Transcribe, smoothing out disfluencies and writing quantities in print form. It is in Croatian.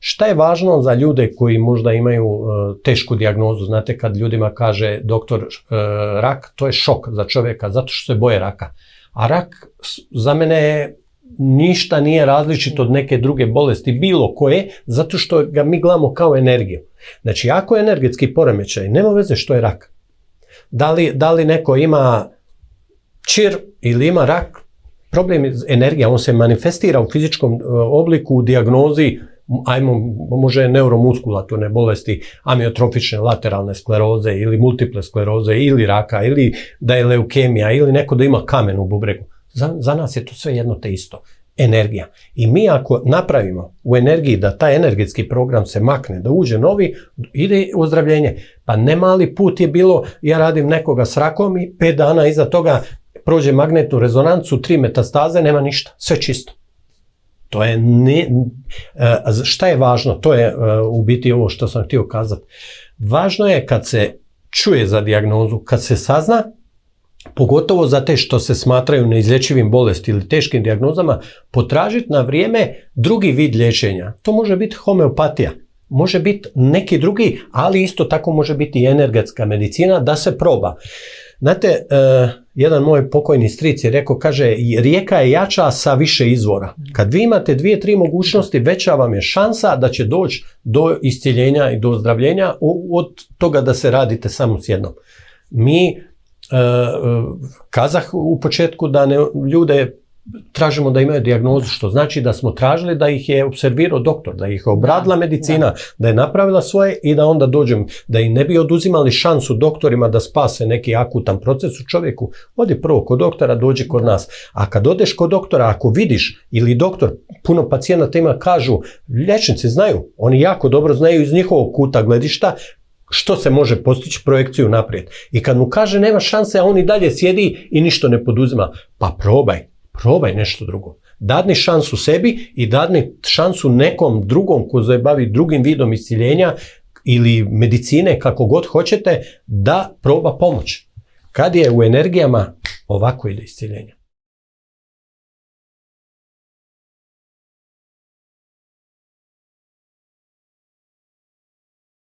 Šta je važno za ljude koji možda imaju tešku dijagnozu? Znate, kad ljudima kaže doktor rak, to je šok za čovjeka zato što se boje raka. A rak za mene ništa nije različito od neke druge bolesti, bilo koje, zato što ga mi gledamo kao energiju. Znači, ako je energetski poremećaj, nema veze što je rak. Da li neko ima čir ili ima rak, problem je energija, on se manifestira u fizičkom obliku, u dijagnozi, može neuromuskulaturne bolesti, amiotrofične lateralne skleroze ili multiple skleroze ili raka ili da je leukemija ili neko da ima kamen u bubregu. Za nas je to sve jedno te isto. Energija. I mi ako napravimo u energiji da taj energetski program se makne, da uđe novi, ide ozdravljenje. Pa ne mali put je bilo, ja radim nekoga s rakom i 5 dana iza toga prođe magnetnu rezonancu, 3 metastaze, nema ništa, sve čisto. To je šta je važno? To je u biti ovo što sam htio kazati. Važno je kad se čuje za dijagnozu, kad se sazna, pogotovo za te što se smatraju neizlječivim bolesti ili teškim dijagnozama, potražiti na vrijeme drugi vid liječenja. To može biti homeopatija, može biti neki drugi, ali isto tako može biti i energetska medicina da se proba. Znate, jedan moj pokojni stric je rekao, kaže, rijeka je jača sa više izvora. Kad vi imate 2-3 mogućnosti, veća vam je šansa da će doći do iscjeljenja i do ozdravljenja od toga da se radite samo s jednom. Mi kazah u početku da ljude tražimo da imaju dijagnozu, što znači da smo tražili da ih je observirao doktor, da ih je obradila medicina, da je napravila svoje i da onda dođem, da im ne bi oduzimali šansu doktorima da spase neki akutan proces u čovjeku. Odi prvo kod doktora, dođi kod nas. A kad odeš kod doktora, ako vidiš ili doktor, puno pacijenata ima, kažu, liječnici znaju, oni jako dobro znaju iz njihovog kuta gledišta što se može postići, projekciju naprijed. I kad mu kaže nema šanse, a on i dalje sjedi i ništa ne poduzima, pa probaj nešto drugo. Dadni šansu sebi i dadni šansu nekom drugom ko se bavi drugim vidom isciljenja ili medicine, kako god hoćete, da proba pomoć. Kad je u energijama, ovako ide isciljenje.